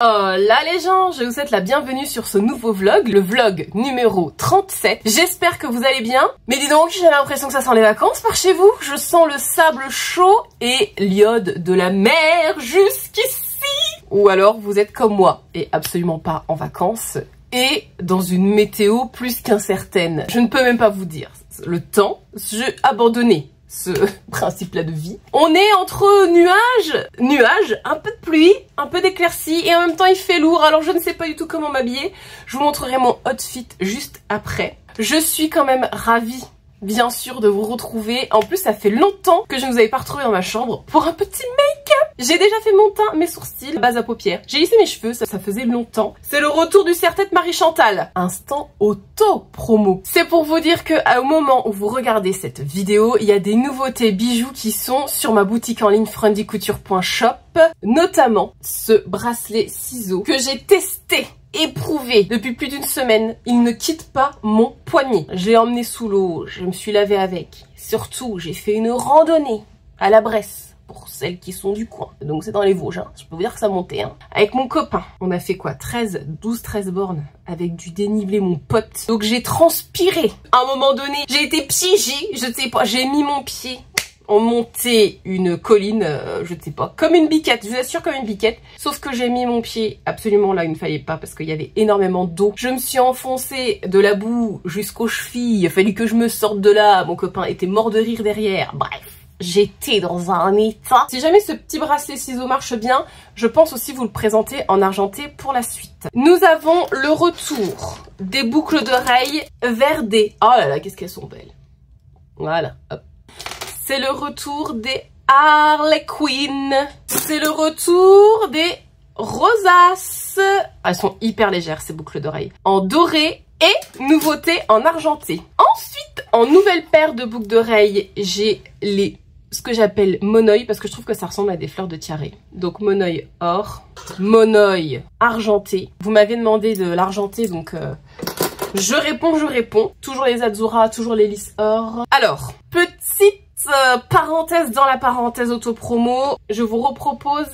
Oh là les gens, je vous souhaite la bienvenue sur ce nouveau vlog, le vlog numéro 37. J'espère que vous allez bien. Mais dis donc, j'ai l'impression que ça sent les vacances par chez vous. Je sens le sable chaud et l'iode de la mer jusqu'ici. Ou alors vous êtes comme moi et absolument pas en vacances et dans une météo plus qu'incertaine. Je ne peux même pas vous dire. Le temps, j'ai abandonné ce principe-là de vie. On est entre nuages, un peu de pluie, un peu d'éclaircie et en même temps il fait lourd, alors je ne sais pas du tout comment m'habiller. Je vous montrerai mon outfit juste après. Je suis quand même ravie, bien sûr, de vous retrouver. En plus, ça fait longtemps que je ne vous avais pas retrouvé dans ma chambre pour un petit make-up. J'ai déjà fait mon teint, mes sourcils, base à paupières. J'ai lissé mes cheveux, ça faisait longtemps. C'est le retour du serre-tête Marie-Chantal. Instant auto-promo. C'est pour vous dire que au moment où vous regardez cette vidéo, il y a des nouveautés bijoux qui sont sur ma boutique en ligne frundicouture.shop. Notamment ce bracelet ciseau que j'ai testé. Éprouvé depuis plus d'une semaine, il ne quitte pas mon poignet. Je l'ai emmené sous l'eau, je me suis lavé avec. Surtout, j'ai fait une randonnée à la Bresse pour celles qui sont du coin. Donc c'est dans les Vosges, hein. Je peux vous dire que ça montait. Hein. Avec mon copain, on a fait quoi, 12-13 bornes avec du dénivelé, mon pote. Donc j'ai transpiré. À un moment donné, j'ai été piégée, je sais pas, j'ai mis mon pied. On montait une colline, je ne sais pas, comme une biquette, je vous assure comme une biquette. Sauf que j'ai mis mon pied absolument là où il ne fallait pas parce qu'il y avait énormément d'eau. Je me suis enfoncée de la boue jusqu'aux chevilles, il a fallu que je me sorte de là. Mon copain était mort de rire derrière, bref. J'étais dans un état. Si jamais ce petit bracelet ciseau marche bien, je pense aussi vous le présenter en argenté pour la suite. Nous avons le retour des boucles d'oreilles verdées. Oh là là, qu'est-ce qu'elles sont belles. Voilà, hop. C'est le retour des Harley Quinn. C'est le retour des Rosas. Elles sont hyper légères ces boucles d'oreilles. En doré et nouveauté en argenté. Ensuite, en nouvelle paire de boucles d'oreilles, j'ai ce que j'appelle monoï parce que je trouve que ça ressemble à des fleurs de tiare. Donc monoï or, monoï argenté. Vous m'avez demandé de l'argenté donc... je réponds. Toujours les Azura, toujours les lys or. Alors, petite parenthèse dans la parenthèse auto-promo, je vous repropose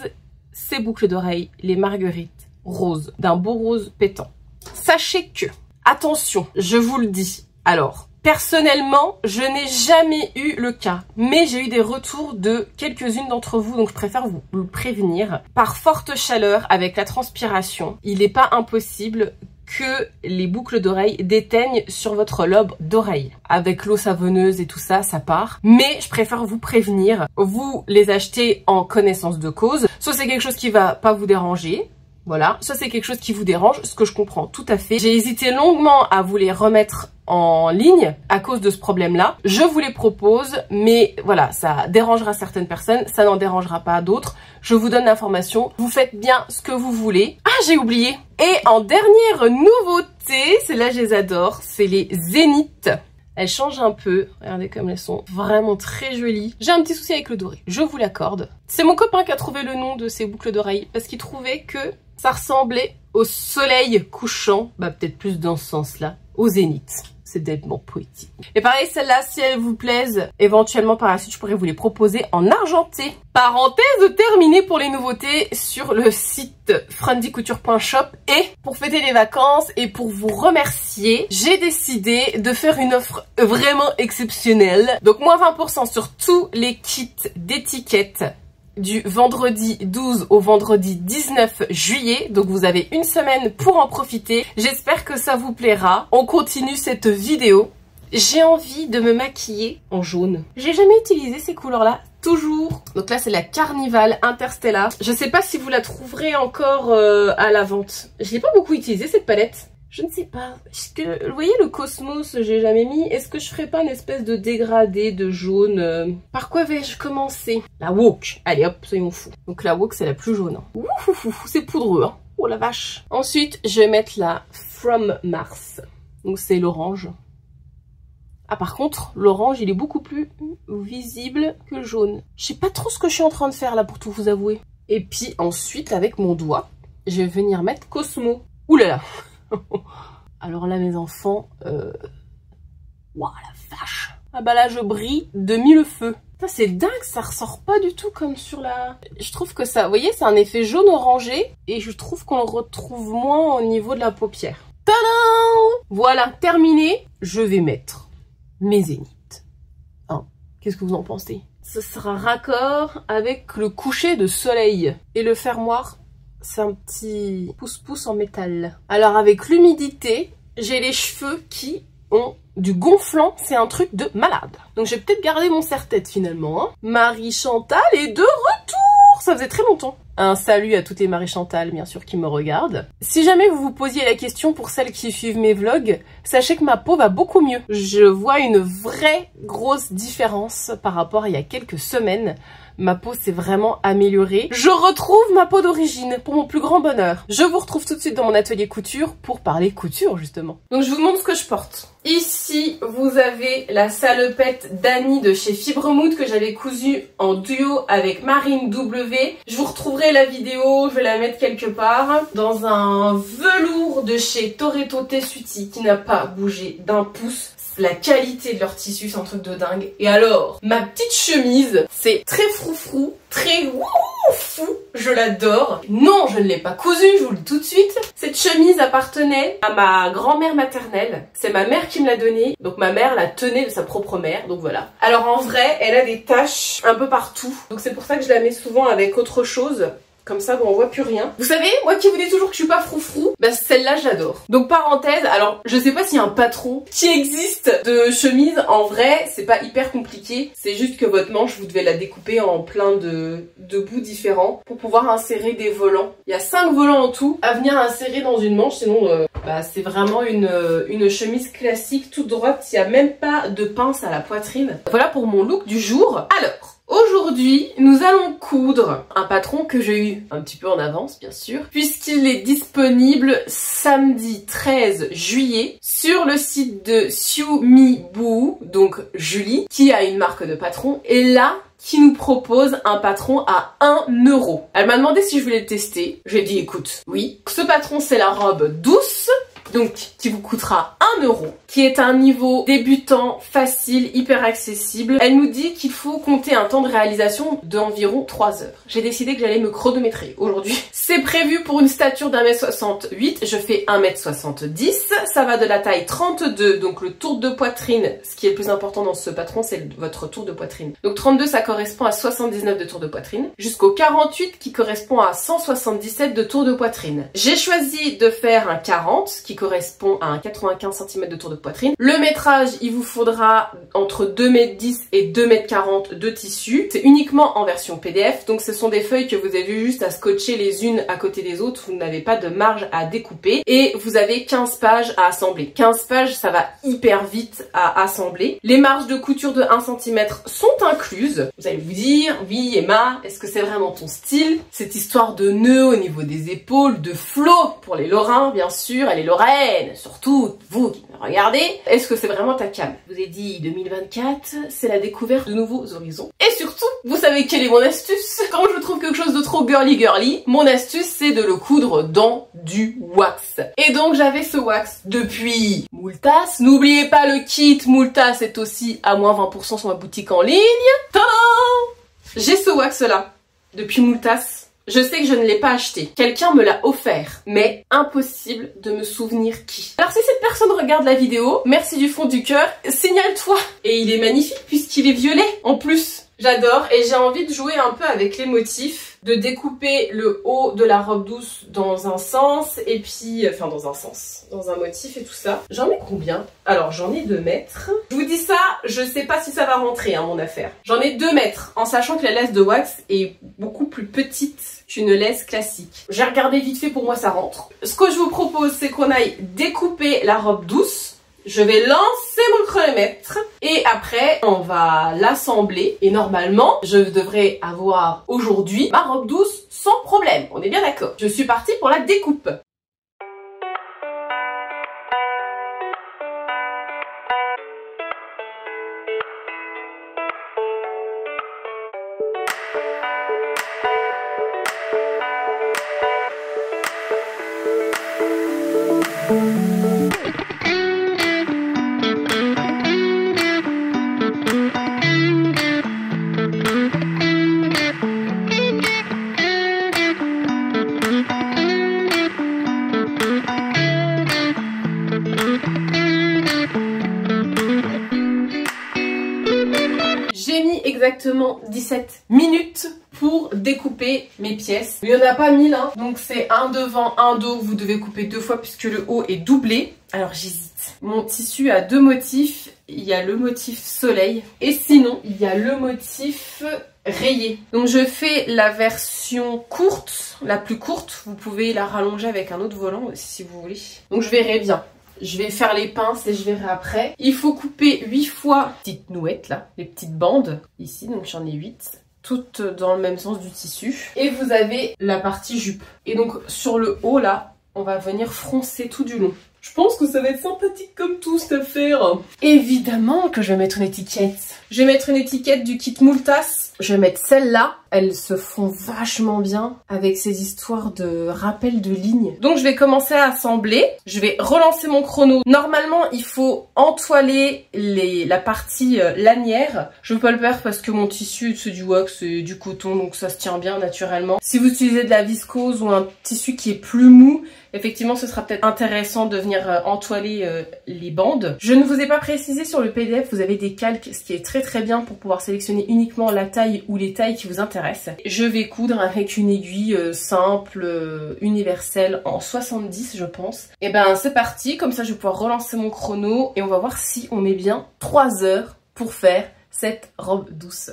ces boucles d'oreilles, les marguerites roses, d'un beau rose pétant. Sachez que, attention, je vous le dis, alors, personnellement, je n'ai jamais eu le cas, mais j'ai eu des retours de quelques-unes d'entre vous, donc je préfère vous le prévenir. Par forte chaleur, avec la transpiration, il n'est pas impossible que les boucles d'oreilles déteignent sur votre lobe d'oreille. Avec l'eau savonneuse et tout ça, ça part. Mais je préfère vous prévenir, vous les achetez en connaissance de cause. Soit c'est quelque chose qui va pas vous déranger, voilà. Soit c'est quelque chose qui vous dérange, ce que je comprends tout à fait. J'ai hésité longuement à vous les remettre en ligne à cause de ce problème-là. Je vous les propose, mais voilà, ça dérangera certaines personnes, ça n'en dérangera pas d'autres. Je vous donne l'information, vous faites bien ce que vous voulez. Ah, j'ai oublié. Et en dernière nouveauté, celles-là je les adore, c'est les zéniths. Elles changent un peu, regardez comme elles sont vraiment très jolies. J'ai un petit souci avec le doré, je vous l'accorde. C'est mon copain qui a trouvé le nom de ces boucles d'oreilles parce qu'il trouvait que ça ressemblait au soleil couchant, bah peut-être plus dans ce sens-là, au zénith. C'est tellement poétique. Et pareil, celles-là, si elles vous plaisent, éventuellement par la suite, je pourrais vous les proposer en argenté. Parenthèse terminée pour les nouveautés sur le site frundicouture.shop. Et pour fêter les vacances et pour vous remercier, j'ai décidé de faire une offre vraiment exceptionnelle. Donc moins 20% sur tous les kits d'étiquettes du vendredi 12 au vendredi 19 juillet. Donc vous avez une semaine pour en profiter. J'espère que ça vous plaira. On continue cette vidéo. J'ai envie de me maquiller en jaune. J'ai jamais utilisé ces couleurs-là. Toujours. Donc là c'est la Carnival Interstellar. Je sais pas si vous la trouverez encore à la vente. Je l'ai pas beaucoup utilisé cette palette. Je ne sais pas. Est-ce que, vous voyez le Cosmos, j'ai jamais mis. Est-ce que je ferais pas une espèce de dégradé de jaune Par quoi vais-je commencer? La Woke. Allez hop, soyons fous. Donc la Woke c'est la plus jaune. Ouh, c'est poudreux. Hein. Oh la vache. Ensuite, je vais mettre la From Mars. Donc c'est l'orange. Ah par contre, l'orange il est beaucoup plus visible que le jaune. Je sais pas trop ce que je suis en train de faire là pour tout vous avouer. Et puis ensuite, avec mon doigt, je vais venir mettre Cosmo. Ouh là là. Alors là mes enfants, waouh la vache. Ah bah là je brille de mille feux. C'est dingue, ça ressort pas du tout comme sur la... Je trouve que ça, vous voyez, c'est un effet jaune orangé et je trouve qu'on le retrouve moins au niveau de la paupière. Tadam! Voilà, terminé. Je vais mettre mes zéniths. Hein, qu'est-ce que vous en pensez? Ce sera raccord avec le coucher de soleil. Et le fermoir, c'est un petit pouce-pouce en métal. Alors avec l'humidité, j'ai les cheveux qui ont du gonflant, c'est un truc de malade. Donc j'ai peut-être gardé mon serre-tête finalement. Hein. Marie Chantal est de retour! Ça faisait très longtemps. Un salut à toutes les Marie Chantal, bien sûr, qui me regardent. Si jamais vous vous posiez la question pour celles qui suivent mes vlogs, sachez que ma peau va beaucoup mieux. Je vois une vraie grosse différence par rapport à il y a quelques semaines. Ma peau s'est vraiment améliorée. Je retrouve ma peau d'origine pour mon plus grand bonheur. Je vous retrouve tout de suite dans mon atelier couture pour parler couture justement. Donc je vous montre ce que je porte. Ici, vous avez la salopette d'Annie de chez Fibremood que j'avais cousue en duo avec Marine W. Je vous retrouverai la vidéo, je vais la mettre quelque part. Dans un velours de chez Toretto Tessuti qui n'a pas bougé d'un pouce. La qualité de leur tissu, c'est un truc de dingue. Et alors, ma petite chemise, c'est très froufrou, très fou, je l'adore. Non, je ne l'ai pas cousue, je vous le dis tout de suite. Cette chemise appartenait à ma grand-mère maternelle. C'est ma mère qui me l'a donnée. Donc ma mère la tenait de sa propre mère, donc voilà. Alors en vrai, elle a des taches un peu partout. Donc c'est pour ça que je la mets souvent avec autre chose. Comme ça, bon, on voit plus rien. Vous savez, moi qui vous dis toujours que je suis pas froufrou, bah celle-là, j'adore. Donc parenthèse, alors je sais pas s'il y a un patron qui existe de chemise. En vrai, c'est pas hyper compliqué. C'est juste que votre manche, vous devez la découper en plein de bouts différents pour pouvoir insérer des volants. Il y a 5 volants en tout à venir insérer dans une manche, sinon c'est vraiment une chemise classique toute droite. Il n'y a même pas de pince à la poitrine. Voilà pour mon look du jour. Alors, aujourd'hui, nous allons coudre un patron que j'ai eu un petit peu en avance, bien sûr, puisqu'il est disponible samedi 13 juillet sur le site de Xiu Mi Boo, donc Julie, qui a une marque de patron, et là, qui nous propose un patron à 1 €. Elle m'a demandé si je voulais le tester. Je lui ai dit, écoute, oui. Ce patron, c'est la robe douce, donc qui vous coûtera 1 €, qui est un niveau débutant, facile, hyper accessible. Elle nous dit qu'il faut compter un temps de réalisation d'environ 3 heures. J'ai décidé que j'allais me chronométrer aujourd'hui. C'est prévu pour une stature d'1,68 m, je fais 1,70 m, ça va de la taille 32, donc le tour de poitrine, ce qui est le plus important dans ce patron, c'est votre tour de poitrine. Donc 32, ça correspond à 79 de tour de poitrine, jusqu'au 48 qui correspond à 177 de tour de poitrine. J'ai choisi de faire un 40, qui correspond à un 95 cm de tour de poitrine. Le métrage, il vous faudra entre 2,10 m et 2,40 m de tissu. C'est uniquement en version PDF, donc ce sont des feuilles que vous avez juste à scotcher les unes à côté des autres. Vous n'avez pas de marge à découper et vous avez 15 pages à assembler. 15 pages, ça va hyper vite à assembler. Les marges de couture de 1 cm sont incluses. Vous allez vous dire, oui Emma, est-ce que c'est vraiment ton style? Cette histoire de nœuds au niveau des épaules, de flot pour les Lorrains, bien sûr, elle est Lorraine, surtout vous qui me regardez. Est-ce que c'est vraiment ta cam? Je vous ai dit 2024, c'est la découverte de nouveaux horizons. Et surtout, vous savez quelle est mon astuce? Quand je trouve quelque chose de trop girly, mon astuce c'est de le coudre dans du wax. Et donc j'avais ce wax depuis Moultas. N'oubliez pas le kit Moultas est aussi à moins 20% sur ma boutique en ligne. Tadam! J'ai ce wax là depuis Moultas. Je sais que je ne l'ai pas acheté. Quelqu'un me l'a offert, mais impossible de me souvenir qui. Alors si cette personne regarde la vidéo, merci du fond du cœur, signale-toi. Et il est magnifique puisqu'il est violet en plus. J'adore et j'ai envie de jouer un peu avec les motifs, de découper le haut de la robe douce dans un sens et puis, enfin dans un sens, dans un motif et tout ça. J'en ai combien? Alors j'en ai 2 mètres. Je vous dis ça, je sais pas si ça va rentrer mon affaire. J'en ai 2 mètres en sachant que la laisse de wax est beaucoup plus petite qu'une laisse classique. J'ai regardé vite fait, pour moi ça rentre. Ce que je vous propose c'est qu'on aille découper la robe douce. Je vais lancer mon chronomètre et après on va l'assembler et normalement je devrais avoir aujourd'hui ma robe douce sans problème, on est bien d'accord. Je suis partie pour la découpe. exactement 17 minutes pour découper mes pièces. Il n'y en a pas 1000, hein. Donc c'est un devant, un dos. Vous devez couper 2 fois puisque le haut est doublé. Alors j'hésite. Mon tissu a 2 motifs. Il y a le motif soleil et sinon il y a le motif rayé. Donc je fais la version courte, la plus courte. Vous pouvez la rallonger avec un autre volant aussi si vous voulez. Donc je verrai bien. Je vais faire les pinces et je verrai après. Il faut couper 8 fois les petites nouettes là, les petites bandes ici, donc j'en ai 8. Toutes dans le même sens du tissu. Et vous avez la partie jupe. Et donc sur le haut là, on va venir froncer tout du long. Je pense que ça va être sympathique comme tout cette affaire. Évidemment que je vais mettre une étiquette. Je vais mettre une étiquette du kit Moultas. Je vais mettre celle-là. Elles se font vachement bien avec ces histoires de rappel de lignes. Donc je vais commencer à assembler. Je vais relancer mon chrono. Normalement, il faut entoiler la partie lanière. Je ne veux pas le faire parce que mon tissu, c'est du wax et du coton, donc ça se tient bien naturellement. Si vous utilisez de la viscose ou un tissu qui est plus mou, effectivement, ce sera peut-être intéressant de venir entoiler les bandes. Je ne vous ai pas précisé sur le PDF, vous avez des calques, ce qui est très bien pour pouvoir sélectionner uniquement la taille ou les tailles qui vous intéressent. Je vais coudre avec une aiguille simple, universelle, en 70 je pense. Et ben c'est parti, comme ça je vais pouvoir relancer mon chrono et on va voir si on met bien 3 heures pour faire cette robe douce.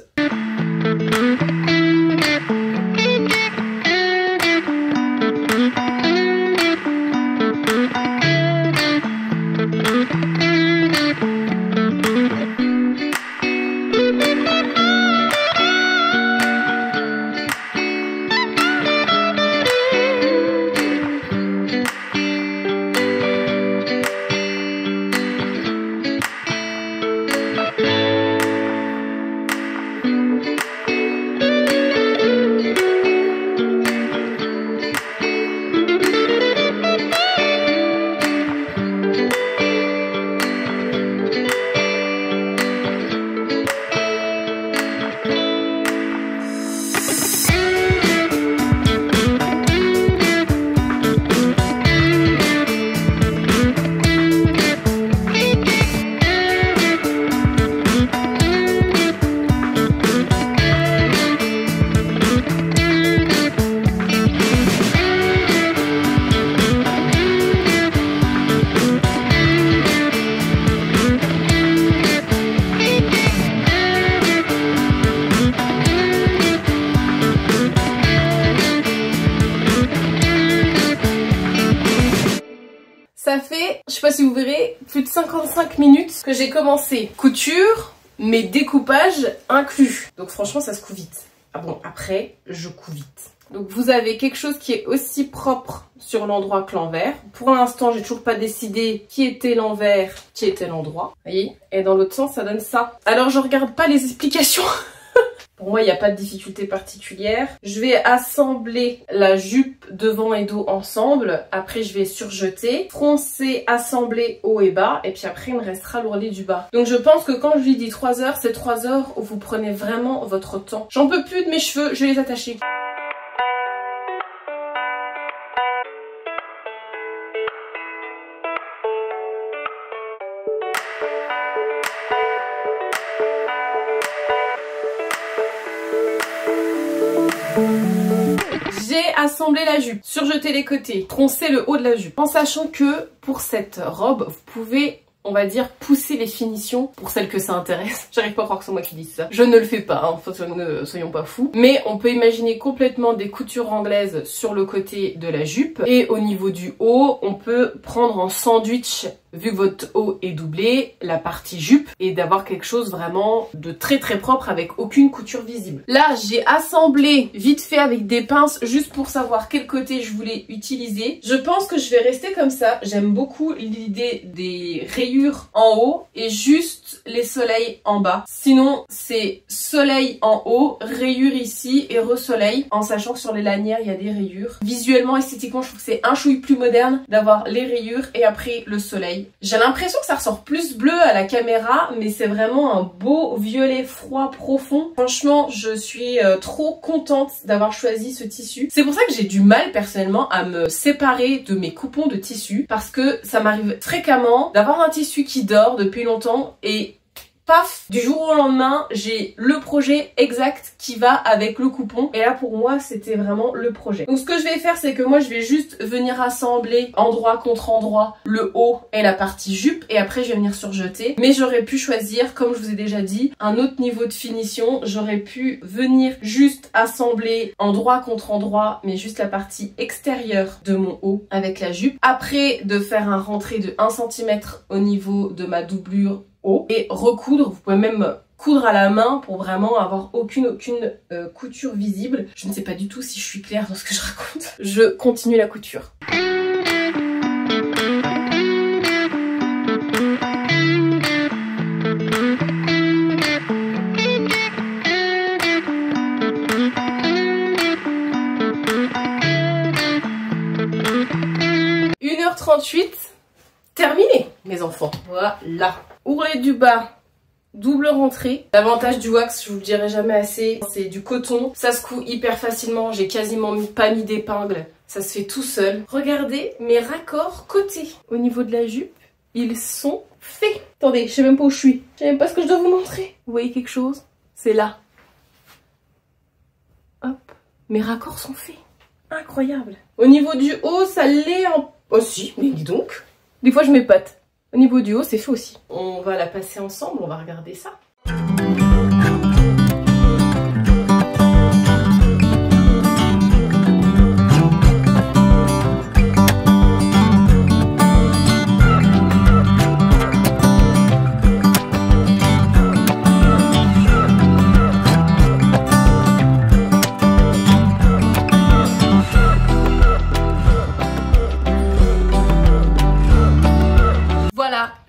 Ça fait, je sais pas si vous verrez, plus de 55 minutes que j'ai commencé couture, mais découpage inclus. Donc franchement, ça se coud vite. Ah bon, après, je couds vite. Donc vous avez quelque chose qui est aussi propre sur l'endroit que l'envers. Pour l'instant, j'ai toujours pas décidé qui était l'envers, qui était l'endroit. Vous voyez? Et dans l'autre sens, ça donne ça. Alors je regarde pas les explications. Pour moi, il n'y a pas de difficulté particulière. Je vais assembler la jupe devant et dos ensemble. Après, je vais surjeter, froncer, assembler haut et bas. Et puis après, il me restera l'ourlet du bas. Donc je pense que quand je lui dis 3 heures, c'est 3 heures où vous prenez vraiment votre temps. J'en peux plus de mes cheveux, je vais les attacher. J'ai assemblé la jupe, surjeté les côtés, troncé le haut de la jupe. En sachant que pour cette robe, vous pouvez, on va dire, pousser les finitions pour celles que ça intéresse. J'arrive pas à croire que c'est moi qui dis ça. Je ne le fais pas, hein, ne soyons pas fous. Mais on peut imaginer complètement des coutures anglaises sur le côté de la jupe. Et au niveau du haut, on peut prendre en sandwich, vu que votre haut est doublé, la partie jupe, et d'avoir quelque chose vraiment de très propre avec aucune couture visible. Là, j'ai assemblé vite fait avec des pinces juste pour savoir quel côté je voulais utiliser. Je pense que je vais rester comme ça. J'aime beaucoup l'idée des rayures en haut et juste les soleils en bas. Sinon, c'est soleil en haut, rayures ici et re-soleil, en sachant que sur les lanières, il y a des rayures. Visuellement, esthétiquement, je trouve que c'est un chouille plus moderne d'avoir les rayures et après le soleil. J'ai l'impression que ça ressort plus bleu à la caméra, mais c'est vraiment un beau violet froid profond. Franchement, je suis trop contente d'avoir choisi ce tissu. C'est pour ça que j'ai du mal personnellement à me séparer de mes coupons de tissu, parce que ça m'arrive fréquemment d'avoir un tissu qui dort depuis longtemps et paf, du jour au lendemain, j'ai le projet exact qui va avec le coupon. Et là pour moi, c'était vraiment le projet. Donc ce que je vais faire, c'est que moi je vais juste venir assembler endroit contre endroit le haut et la partie jupe. Et après je vais venir surjeter. Mais j'aurais pu choisir, comme je vous ai déjà dit, un autre niveau de finition. J'aurais pu venir juste assembler endroit contre endroit, mais juste la partie extérieure de mon haut avec la jupe. Après de faire un rentré de 1 cm au niveau de ma doublure haut et recoudre. Vous pouvez même coudre à la main pour vraiment avoir aucune couture visible. Je ne sais pas du tout si je suis claire dans ce que je raconte. Je continue la couture. Terminé, mes enfants. Voilà. Ourlet du bas, double rentrée. L'avantage du wax, je vous le dirai jamais assez, c'est du coton. Ça se coud hyper facilement. J'ai quasiment pas mis d'épingle. Ça se fait tout seul. Regardez mes raccords côtés. Au niveau de la jupe, ils sont faits. Attendez, je sais même pas où je suis. Je sais même pas ce que je dois vous montrer. Vous voyez quelque chose? C'est là. Hop. Mes raccords sont faits. Incroyable. Au niveau du haut, ça l'est en... Oh si, mais dis donc. Des fois je m'épate. Au niveau du haut, c'est fait aussi. On va la passer ensemble, on va regarder ça.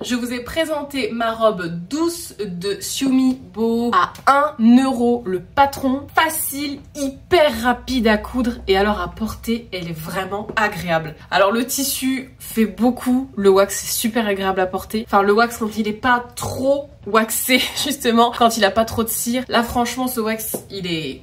Je vous ai présenté ma robe douce de Xiaomi Boho à 1 €. Le patron, facile, hyper rapide à coudre et alors à porter, elle est vraiment agréable. Alors le tissu fait beaucoup, le wax est super agréable à porter. Enfin le wax quand il est pas trop waxé justement, quand il a pas trop de cire. Là franchement ce wax il est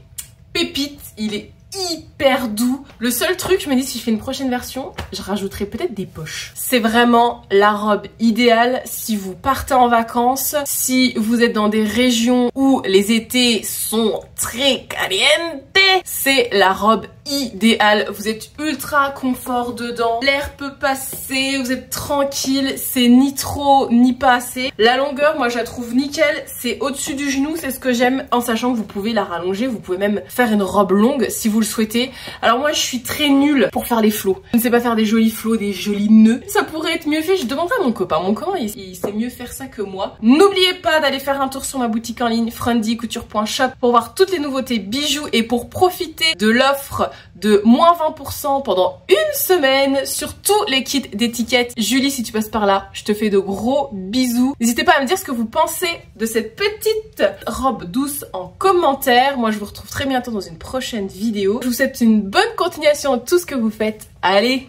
pépite, il est hyper doux. Le seul truc, je me dis si je fais une prochaine version, je rajouterai peut-être des poches. C'est vraiment la robe idéale si vous partez en vacances, si vous êtes dans des régions où les étés sont très caliente. C'est la robe idéale. Vous êtes ultra confort dedans. L'air peut passer, vous êtes tranquille. C'est ni trop ni pas assez. La longueur, moi je la trouve nickel. C'est au-dessus du genou, c'est ce que j'aime. En sachant que vous pouvez la rallonger. Vous pouvez même faire une robe longue si vous le souhaitez. Alors moi je suis très nulle pour faire les flots. Je ne sais pas faire des jolis flots, des jolis nœuds. Ça pourrait être mieux fait. Je demanderai à mon copain. Mon copain il sait mieux faire ça que moi. N'oubliez pas d'aller faire un tour sur ma boutique en ligne friendycouture.shop pour voir toutes les nouveautés bijoux et pour profiter de l'offre de moins 20% pendant une semaine sur tous les kits d'étiquette. Julie, si tu passes par là, je te fais de gros bisous. N'hésitez pas à me dire ce que vous pensez de cette petite robe douce en commentaire. Moi, je vous retrouve très bientôt dans une prochaine vidéo. Je vous souhaite une bonne continuation de tout ce que vous faites. Allez,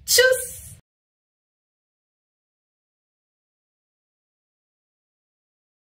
tchuss!